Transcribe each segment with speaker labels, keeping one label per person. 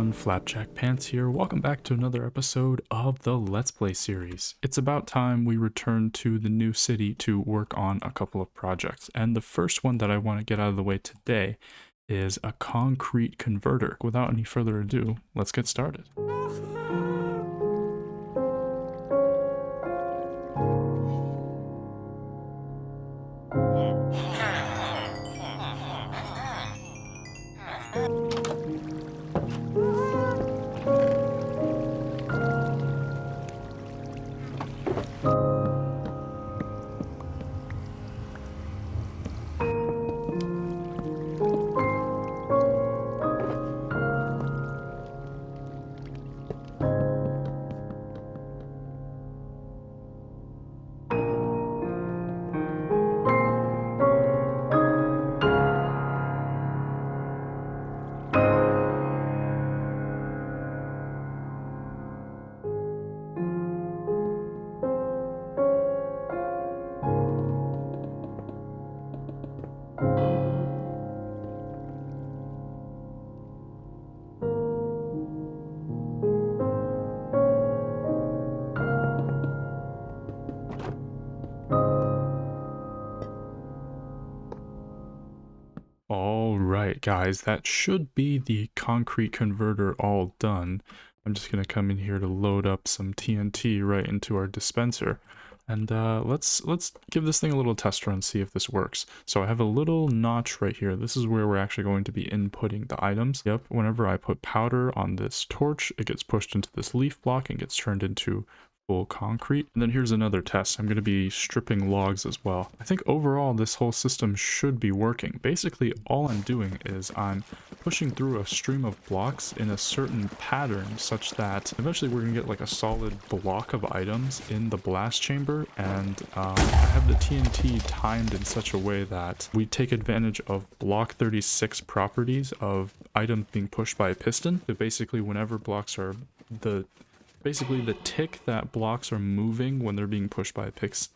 Speaker 1: everyone, Flapjack Pants here. Welcome back to another episode of the Let's Play series. It's about time we return to the new city to work on a couple of projects. And the first one that I want to get out of the way today is a concrete converter. Without any further ado, let's get started. Alright guys, that should be the concrete converter all done. I'm just going to come in here to load up some TNT right into our dispenser. And let's give this thing a little test run, see if this works. So I have a little notch right here. This is where we're actually going to be inputting the items. Yep, whenever I put powder on this torch, it gets pushed into this leaf block and gets turned into full concrete. And then here's another test. I'm going to be stripping logs as well. I think overall this whole system should be working. Basically all I'm doing is I'm pushing through a stream of blocks in a certain pattern such that eventually we're going to get like a solid block of items in the blast chamber, and I have the TNT timed in such a way that we take advantage of block 36 properties of items being pushed by a piston. So basically whenever blocks are basically the tick that blocks are moving when they're being pushed by a piston.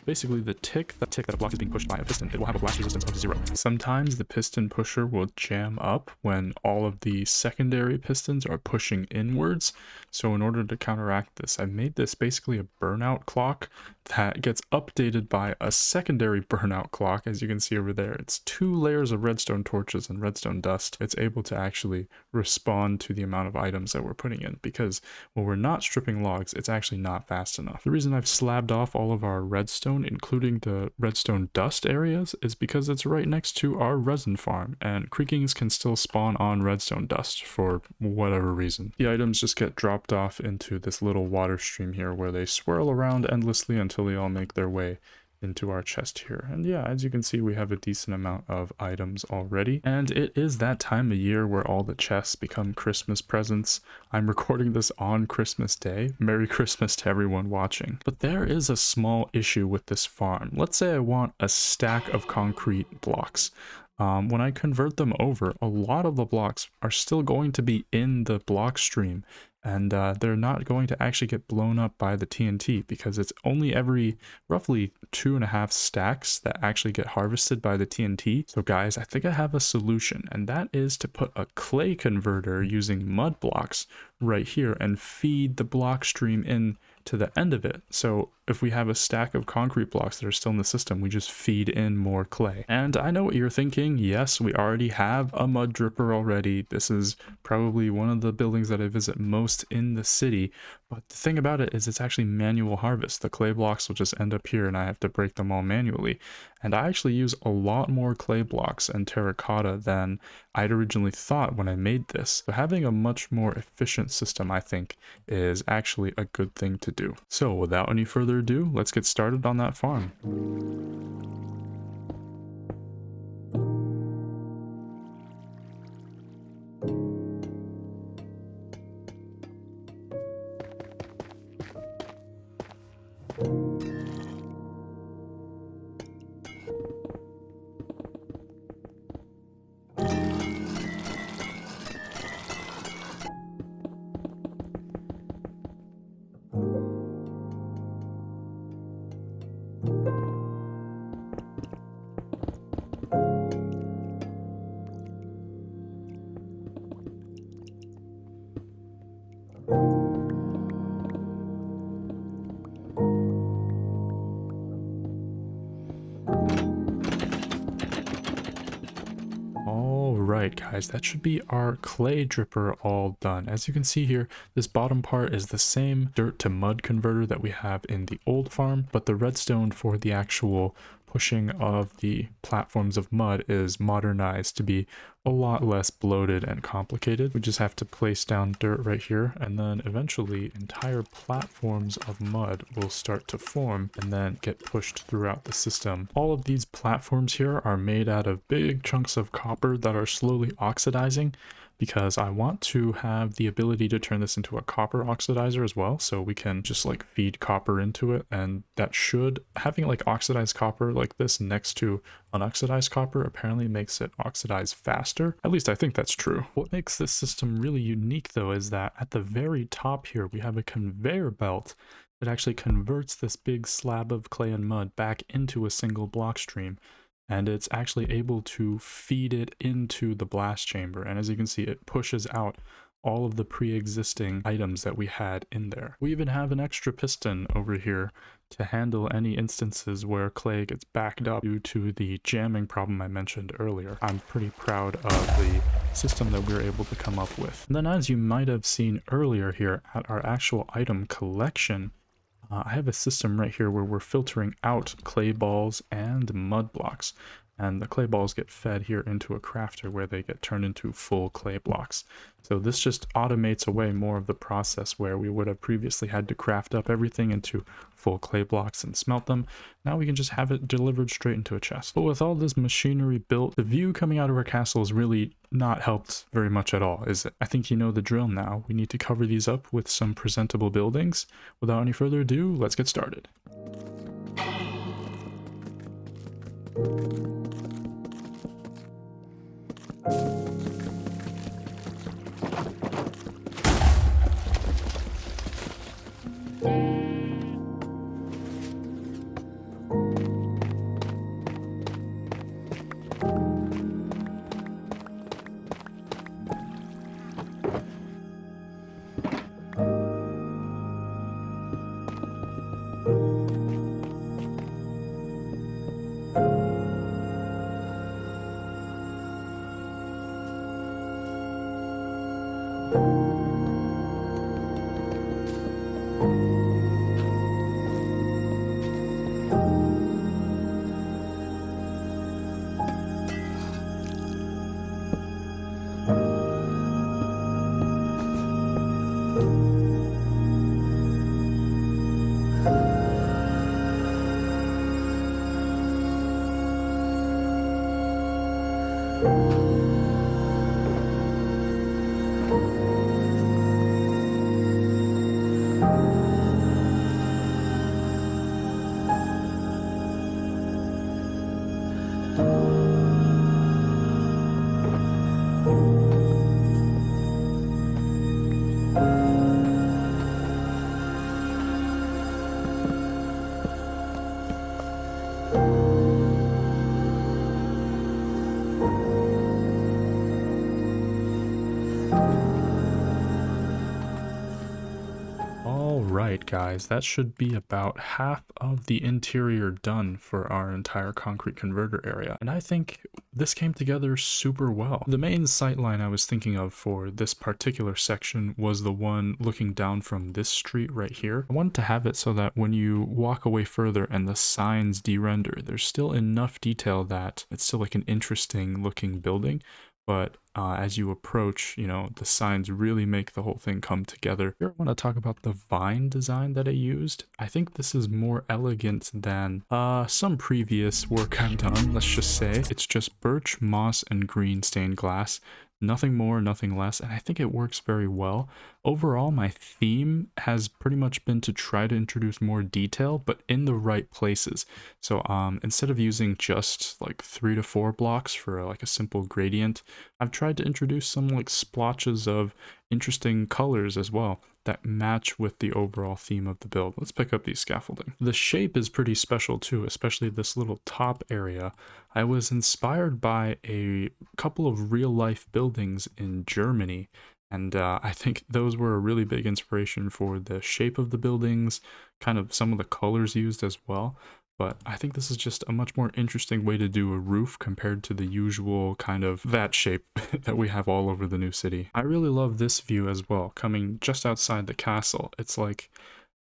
Speaker 1: Basically, the tick that a block is being pushed by a piston, it will have a blast resistance of 0. Sometimes the piston pusher will jam up when all of the secondary pistons are pushing inwards. So in order to counteract this, I made this basically a burnout clock that gets updated by a secondary burnout clock. As you can see over there, it's 2 layers of redstone torches and redstone dust. It's able to actually respond to the amount of items that we're putting in, because when we're not stripping logs, it's actually not fast enough. The reason I've slabbed off all of our redstone, including the redstone dust areas, is because it's right next to our resin farm, and creakings can still spawn on redstone dust for whatever reason. The items just get dropped off into this little water stream here where they swirl around endlessly until they all make their way into our chest here. And yeah, as you can see, we have a decent amount of items already, and it is that time of year where all the chests become Christmas presents. I'm recording this on Christmas Day. Merry Christmas to everyone watching. But there is a small issue with this farm. Let's say I want a stack of concrete blocks. When I convert them over, a lot of the blocks are still going to be in the block stream, and they're not going to actually get blown up by the TNT, because it's only every roughly 2.5 stacks that actually get harvested by the TNT. So guys, I think I have a solution, and that is to put a clay converter using mud blocks right here and feed the block stream in to the end of it. So if we have a stack of concrete blocks that are still in the system, we just feed in more clay. And I know what you're thinking. Yes, we already have a mud dripper already. This is probably one of the buildings that I visit most in the city. But the thing about it is it's actually manual harvest. The clay blocks will just end up here and I have to break them all manually. And I actually use a lot more clay blocks and terracotta than I'd originally thought when I made this. So having a much more efficient system, I think, is actually a good thing to do. So without any further ado, let's get started on that farm. Alright guys, that should be our clay dripper all done. As you can see here, this bottom part is the same dirt to mud converter that we have in the old farm, but the redstone for the actual pushing of the platforms of mud is modernized to be a lot less bloated and complicated. We just have to place down dirt right here, and then eventually entire platforms of mud will start to form and then get pushed throughout the system. All of these platforms here are made out of big chunks of copper that are slowly oxidizing, because I want to have the ability to turn this into a copper oxidizer as well, so we can just like feed copper into it, and that should, having like oxidized copper like this next to unoxidized copper apparently makes it oxidize faster. At least I think that's true. What makes this system really unique though is that at the very top here we have a conveyor belt that actually converts this big slab of clay and mud back into a single block stream, and it's actually able to feed it into the blast chamber. And as you can see, it pushes out all of the pre-existing items that we had in there. We even have an extra piston over here to handle any instances where clay gets backed up due to the jamming problem I mentioned earlier. I'm pretty proud of the system that we were able to come up with. And then, as you might have seen earlier here at our actual item collection, I have a system right here where we're filtering out clay balls and mud blocks, and the clay balls get fed here into a crafter where they get turned into full clay blocks. So this just automates away more of the process where we would have previously had to craft up everything into full clay blocks and smelt them. Now we can just have it delivered straight into a chest. But with all this machinery built, the view coming out of our castle is really not helped very much at all, is it? I think you know the drill now. We need to cover these up with some presentable buildings. Without any further ado, let's get started. Alright guys, that should be about half of the interior done for our entire concrete converter area, and I think this came together super well. The main sightline I was thinking of for this particular section was the one looking down from this street right here. I wanted to have it so that when you walk away further and the signs de-render, there's still enough detail that it's still like an interesting looking building. But as you approach, you know, the signs really make the whole thing come together. Here I want to talk about the vine design that I used. I think this is more elegant than some previous work I've done, let's just say. It's just birch, moss, and green stained glass. Nothing more, nothing less, and I think it works very well. Overall, my theme has pretty much been to try to introduce more detail, but in the right places. So instead of using just like 3 to 4 blocks for like a simple gradient, I've tried to introduce some like splotches of interesting colors as well that match with the overall theme of the build. Let's pick up these scaffolding. The shape is pretty special too, especially this little top area. I was inspired by a couple of real-life buildings in Germany, and I think those were a really big inspiration for the shape of the buildings, kind of some of the colors used as well. but I think this is just a much more interesting way to do a roof compared to the usual kind of that shape that we have all over the new city. I really love this view as well, coming just outside the castle. It's like,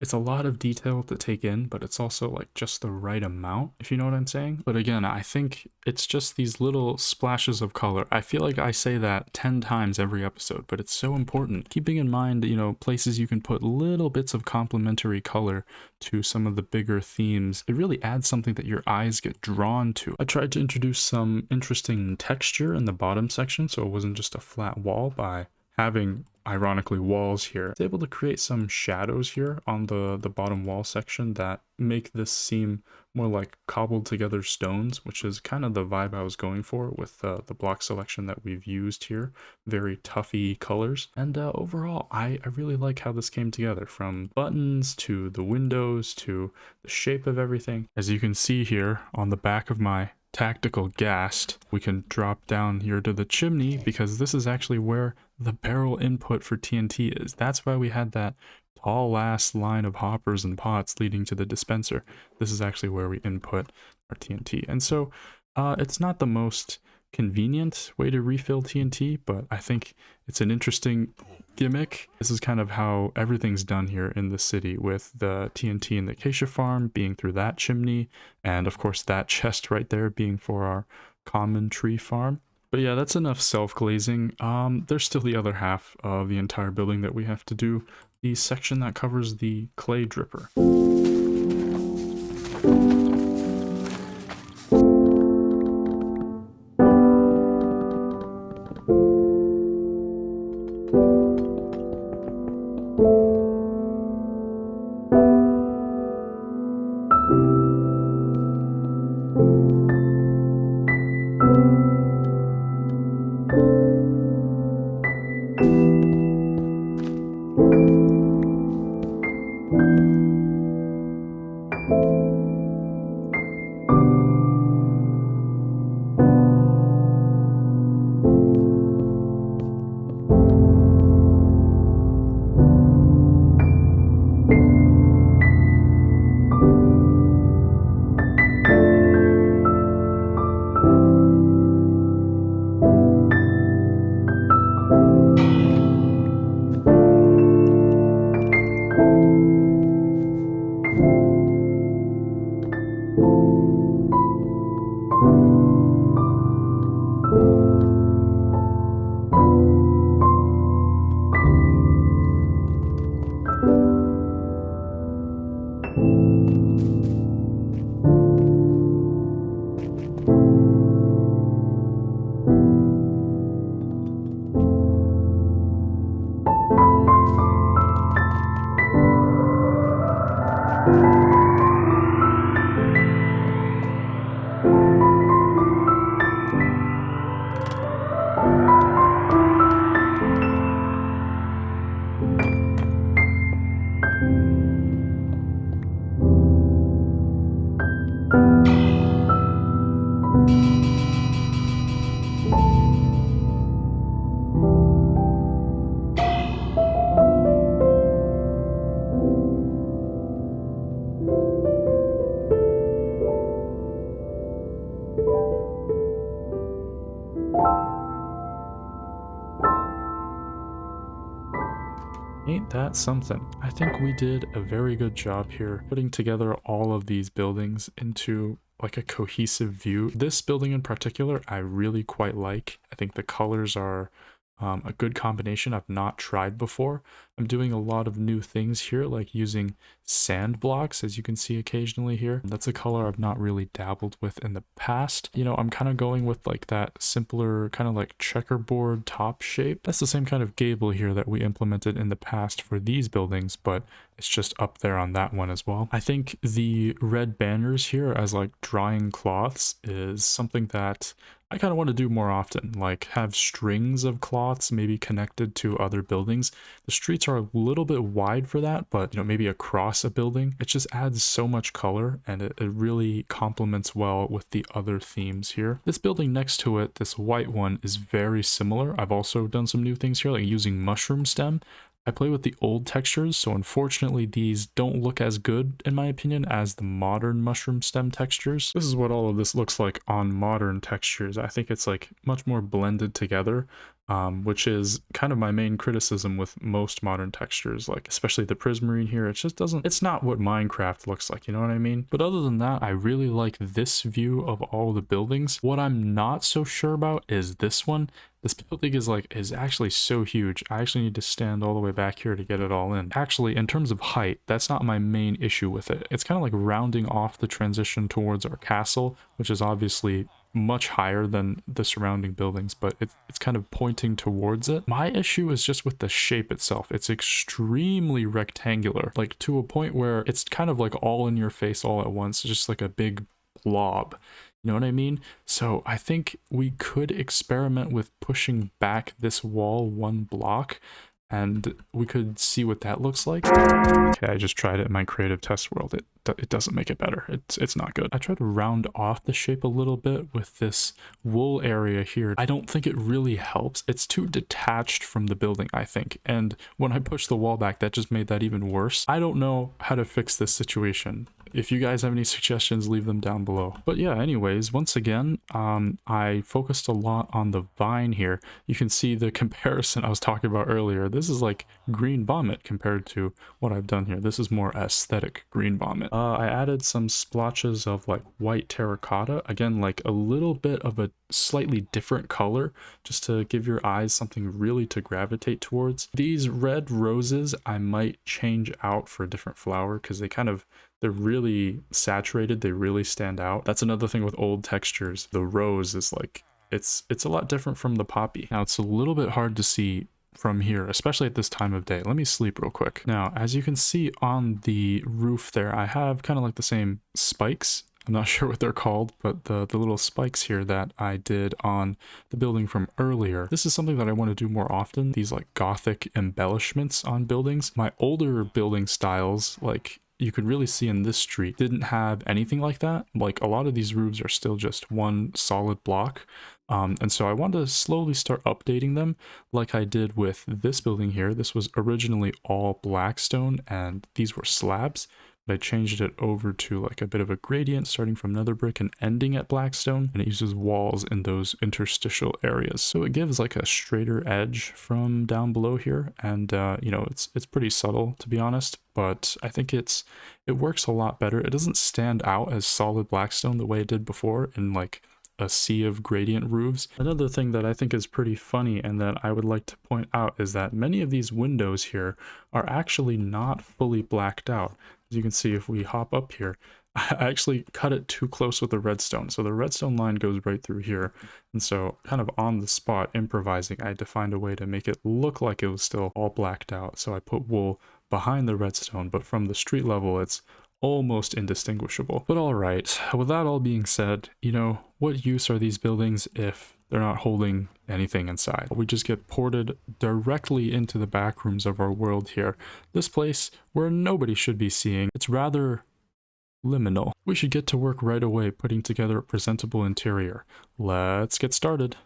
Speaker 1: it's a lot of detail to take in, but it's also like just the right amount, if you know what I'm saying. But again, I think it's just these little splashes of color. I feel like I say that 10 times every episode, but it's so important. Keeping in mind, you know, places you can put little bits of complementary color to some of the bigger themes, it really adds something that your eyes get drawn to. I tried to introduce some interesting texture in the bottom section, so it wasn't just a flat wall by having, ironically, walls here. It's able to create some shadows here on the bottom wall section that make this seem more like cobbled together stones, which is kind of the vibe I was going for with the block selection that we've used here. Very toughy colors. And overall, I really like how this came together, from buttons to the windows to the shape of everything. As you can see here on the back of my tactical ghast, we can drop down here to the chimney because this is actually where the barrel input for TNT is. That's why we had that tall last line of hoppers and pots leading to the dispenser. This is actually where we input our TNT. And so it's not the most convenient way to refill TNT, but I think it's an interesting gimmick. This is kind of how everything's done here in the city, with the TNT in the acacia farm being through that chimney, and of course that chest right there being for our common tree farm. But yeah, that's enough self-glazing. There's still the other half of the entire building that we have to do, the section that covers the clay dripper. Ain't that something? I think we did a very good job here putting together all of these buildings into like a cohesive view. This building in particular, I really quite like. I think the colors are a good combination I've not tried before. I'm doing a lot of new things here, like using sand blocks, as you can see occasionally here. That's a color I've not really dabbled with in the past. You know, I'm kind of going with like that simpler kind of like checkerboard top shape. That's the same kind of gable here that we implemented in the past for these buildings, but it's just up there on that one as well. I think the red banners here as like drying cloths is something that I kind of want to do more often, like have strings of cloths maybe connected to other buildings. The streets are a little bit wide for that, but you know, maybe across a building, it just adds so much color and it really complements well with the other themes here. This building next to it, this white one, is very similar. I've also done some new things here, like using mushroom stem. I play with the old textures, so unfortunately these don't look as good, in my opinion, as the modern mushroom stem textures. This is what all of this looks like on modern textures. I think it's like much more blended together, which is kind of my main criticism with most modern textures, like especially the prismarine here. It just doesn't, it's not what Minecraft looks like, you know what I mean? But other than that, I really like this view of all the buildings. What I'm not so sure about is this one. This building is actually so huge. I actually need to stand all the way back here to get it all in. Actually, in terms of height, that's not my main issue with it. It's kind of like rounding off the transition towards our castle, which is obviously much higher than the surrounding buildings, but it's kind of pointing towards it. My issue is just with the shape itself. It's extremely rectangular, like to a point where it's kind of like all in your face all at once, just like a big blob. You know what I mean? So I think we could experiment with pushing back this wall one block and we could see what that looks like. Okay, I just tried it in my creative test world. It doesn't make it better. It's not good. I tried to round off the shape a little bit with this wool area here. I don't think it really helps. It's too detached from the building, I think. And when I pushed the wall back, that just made that even worse. I don't know how to fix this situation. If you guys have any suggestions, leave them down below. But yeah, anyways, once again, I focused a lot on the vine here. You can see the comparison I was talking about earlier. This is like green vomit compared to what I've done here. This is more aesthetic green vomit. I added some splotches of like white terracotta. Again, like a little bit of a slightly different color, just to give your eyes something really to gravitate towards. These red roses I might change out for a different flower because they're really saturated, they really stand out. That's another thing with old textures. The rose is like, it's a lot different from the poppy. Now it's a little bit hard to see from here, especially at this time of day. Let me sleep real quick. Now, as you can see on the roof there, I have kind of like the same spikes. I'm not sure what they're called, but the little spikes here that I did on the building from earlier. This is something that I want to do more often, these like gothic embellishments on buildings. My older building styles, like you could really see in this street, didn't have anything like that. Like a lot of these roofs are still just one solid block. And so I wanted to slowly start updating them like I did with this building here. This was originally all black stone and these were slabs, but I changed it over to like a bit of a gradient starting from nether brick and ending at blackstone, and it uses walls in those interstitial areas. So it gives like a straighter edge from down below here, and you know, it's pretty subtle to be honest, but I think it works a lot better. It doesn't stand out as solid blackstone the way it did before in like a sea of gradient roofs. Another thing that I think is pretty funny and that I would like to point out is that many of these windows here are actually not fully blacked out. As you can see, if we hop up here, I actually cut it too close with the redstone. So the redstone line goes right through here. And so kind of on the spot, improvising, I had to find a way to make it look like it was still all blacked out. So I put wool behind the redstone, but from the street level, it's almost indistinguishable. But all right, with that all being said, you know, what use are these buildings if they're not holding anything inside? We just get ported directly into the back rooms of our world here. This place where nobody should be seeing. It's rather liminal. We should get to work right away putting together a presentable interior. Let's get started.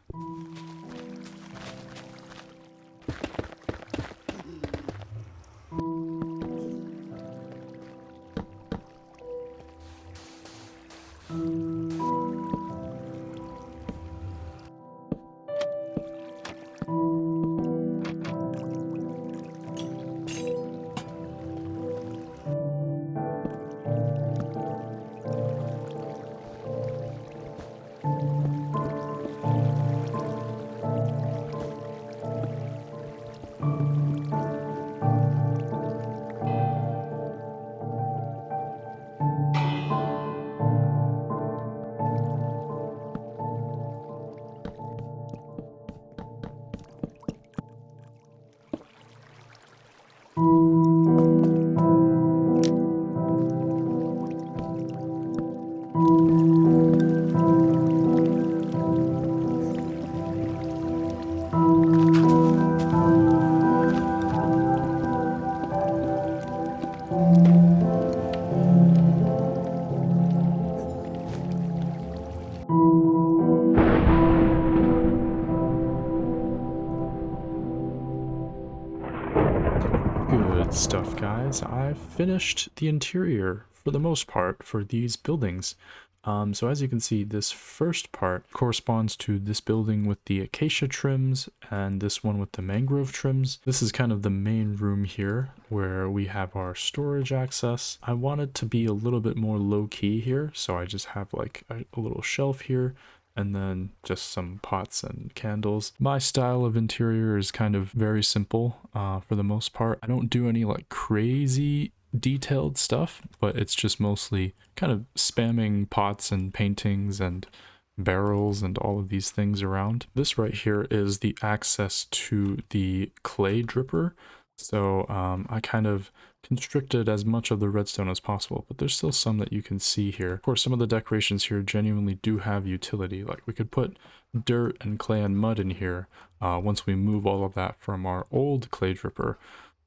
Speaker 1: stuff, guys. I've finished the interior for the most part for these buildings. So as you can see, this first part corresponds to this building with the acacia trims and this one with the mangrove trims. This is kind of the main room here where we have our storage access. I wanted to be a little bit more low-key here, so I just have like a little shelf here and then just some pots and candles. My style of interior is kind of very simple for the most part. I don't do any like crazy detailed stuff, but it's just mostly kind of spamming pots and paintings and barrels and all of these things around. This right here is the access to the clay dripper. So I kind of constricted as much of the redstone as possible, but there's still some that you can see here. Of course, some of the decorations here genuinely do have utility. Like we could put dirt and clay and mud in here once we move all of that from our old clay dripper.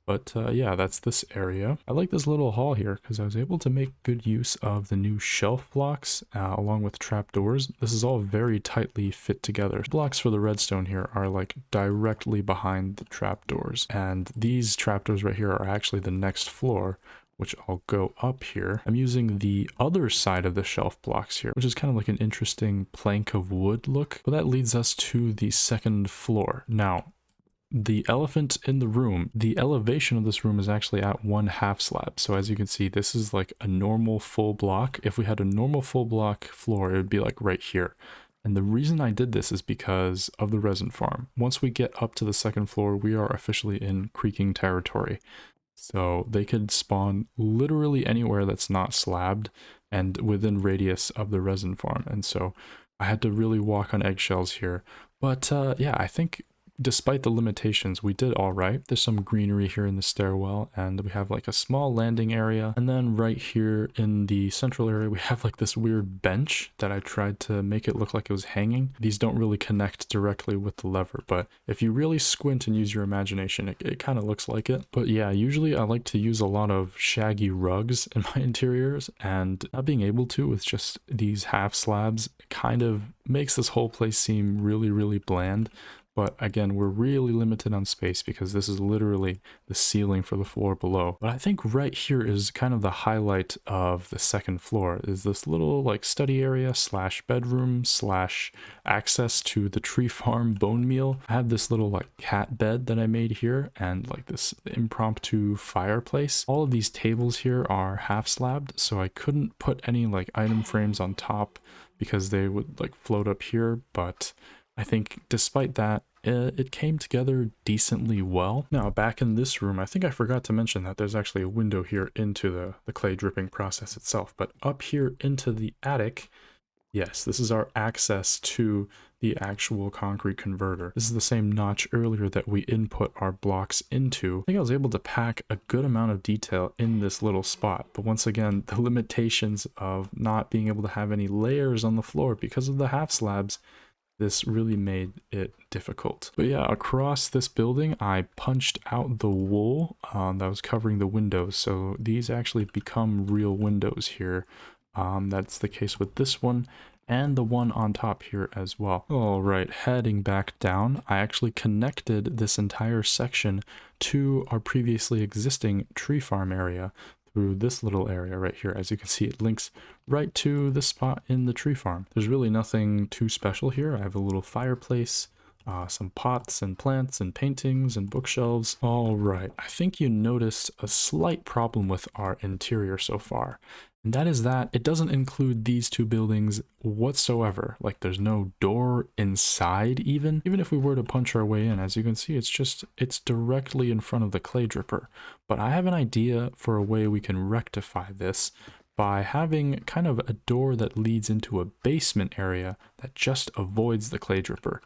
Speaker 1: But yeah, that's this area. I like this little hall here because I was able to make good use of the new shelf blocks along with trapdoors. This is all very tightly fit together. Blocks for the redstone here are like directly behind the trapdoors. And these trapdoors right here are actually the next floor, which I'll go up here. I'm using the other side of the shelf blocks here, which is kind of like an interesting plank of wood look. But that leads us to the second floor. Now, the elephant in the room, the elevation of this room is actually at 1/2 slab. So as you can see, this is like a normal full block. If we had a normal full block floor, it would be like right here. And the reason I did this is because of the resin farm. Once we get up to the second floor, we are officially in creaking territory. So they could spawn literally anywhere that's not slabbed and within radius of the resin farm. And so I had to really walk on eggshells here. But yeah, I think despite the limitations, we did all right. There's some greenery here in the stairwell, and we have like a small landing area. And then right here in the central area, we have like this weird bench that I tried to make it look like it was hanging. These don't really connect directly with the lever, but if you really squint and use your imagination, it kind of looks like it. But yeah, usually I like to use a lot of shaggy rugs in my interiors, and not being able to with just these half slabs kind of makes this whole place seem really, really bland. But again, we're really limited on space because this is literally the ceiling for the floor below. But I think right here is kind of the highlight of the second floor, is this little like study area slash bedroom slash access to the tree farm bone meal. I have this little like cat bed that I made here and like this impromptu fireplace. All of these tables here are half slabbed, so I couldn't put any like item frames on top because they would like float up here, but I think despite that, it came together decently well. Now, back in this room, I think I forgot to mention that there's actually a window here into the clay dripping process itself. But up here into the attic, yes, this is our access to the actual concrete converter. This is the same notch earlier that we input our blocks into. I think I was able to pack a good amount of detail in this little spot. But once again, the limitations of not being able to have any layers on the floor because of the half slabs, this really made it difficult. But yeah, across this building, I punched out the wool that was covering the windows. So these actually become real windows here. That's the case with this one and the one on top here as well. All right, heading back down, I actually connected this entire section to our previously existing tree farm area through this little area right here. As you can see, it links right to the spot in the tree farm. There's really nothing too special here. I have a little fireplace, some pots and plants and paintings and bookshelves. All right, I think you noticed a slight problem with our interior so far. And that is that it doesn't include these two buildings whatsoever. Like there's no door inside even if we were to punch our way in. As you can see, it's directly in front of the clay dripper. But I have an idea for a way we can rectify this by having kind of a door that leads into a basement area that just avoids the clay dripper.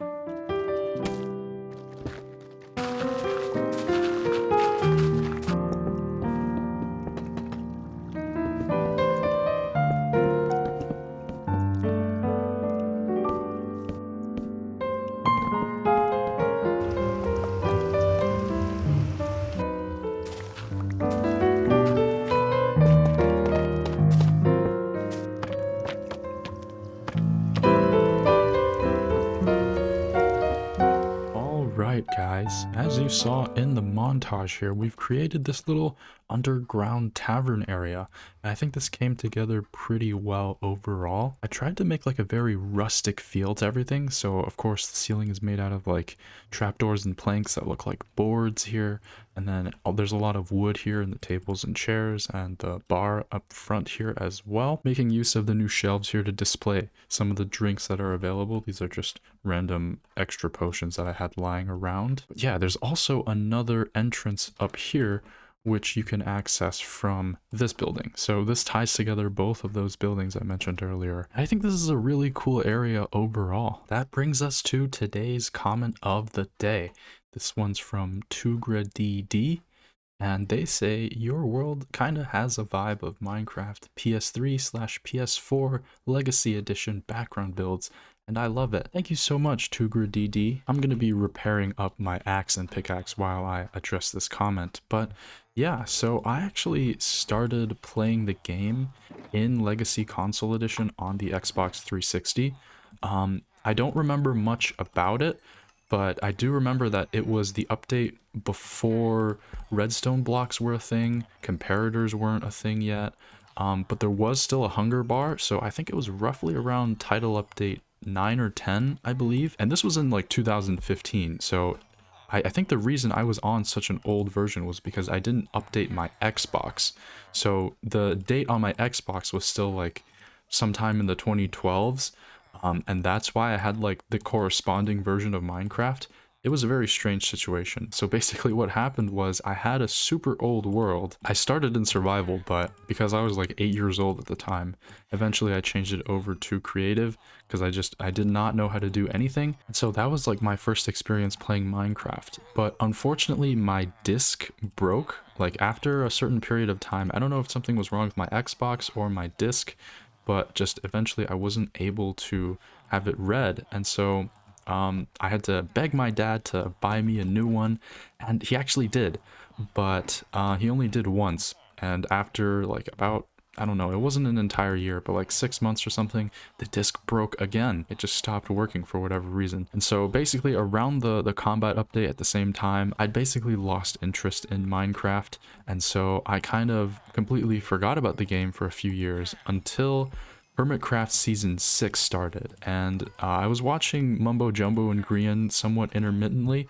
Speaker 1: Guys, as you saw in the montage here, we've created this little underground tavern area, and I think this came together pretty well overall. I tried to make like a very rustic feel to everything, so of course the ceiling is made out of like trapdoors and planks that look like boards here, and then there's a lot of wood here in the tables and chairs, and the bar up front here as well, making use of the new shelves here to display some of the drinks that are available. These are just random extra potions that I had lying around. But yeah, there's also another entrance up here which you can access from this building. So this ties together both of those buildings I mentioned earlier. I think this is a really cool area overall. That brings us to today's comment of the day. This one's from TugraDD, and they say, your world kind of has a vibe of Minecraft PS3/PS4 Legacy Edition background builds, and I love it. Thank you so much, TugraDD. I'm going to be repairing up my axe and pickaxe while I address this comment, but yeah, so I actually started playing the game in Legacy Console Edition on the Xbox 360. I don't remember much about it, but I do remember that it was the update before redstone blocks were a thing, comparators weren't a thing yet, but there was still a hunger bar, so I think it was roughly around title update 9 or 10, I believe, and this was in like 2015, so I think the reason I was on such an old version was because I didn't update my Xbox, so the date on my Xbox was still like sometime in the 2012s, and that's why I had like the corresponding version of Minecraft. It was a very strange situation. So basically what happened was I had a super old world. I started in survival, but because I was like 8 years old at the time, eventually I changed it over to creative because I did not know how to do anything. And so that was like my first experience playing Minecraft. But unfortunately my disc broke like after a certain period of time. I don't know if something was wrong with my Xbox or my disc, but just eventually I wasn't able to have it read, and so I had to beg my dad to buy me a new one, and he actually did, but he only did once, and after like about, I don't know, it wasn't an entire year, but like 6 months or something, the disc broke again. It just stopped working for whatever reason. And so basically around the combat update at the same time, I'd basically lost interest in Minecraft, and so I kind of completely forgot about the game for a few years until Hermitcraft Season 6 started, and I was watching Mumbo Jumbo and Grian somewhat intermittently,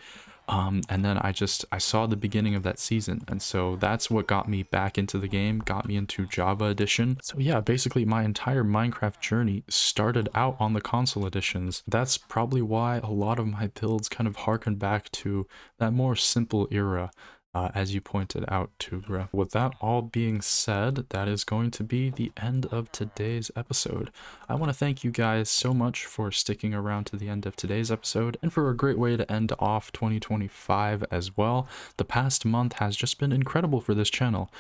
Speaker 1: and then I saw the beginning of that season, and so that's what got me back into the game, got me into Java Edition. So yeah, basically my entire Minecraft journey started out on the console editions. That's probably why a lot of my builds kind of harken back to that more simple era. As you pointed out, Tugra. With that all being said, that is going to be the end of today's episode. I want to thank you guys so much for sticking around to the end of today's episode, and for a great way to end off 2025 as well. The past month has just been incredible for this channel.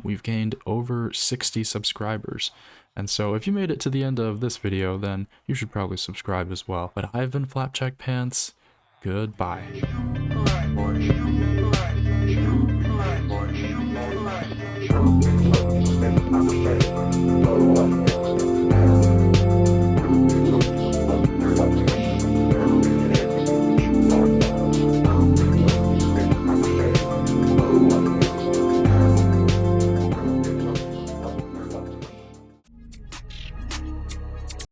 Speaker 1: We've gained over 60 subscribers. And so if you made it to the end of this video, then you should probably subscribe as well. But I've been Flapjack Pants. Goodbye.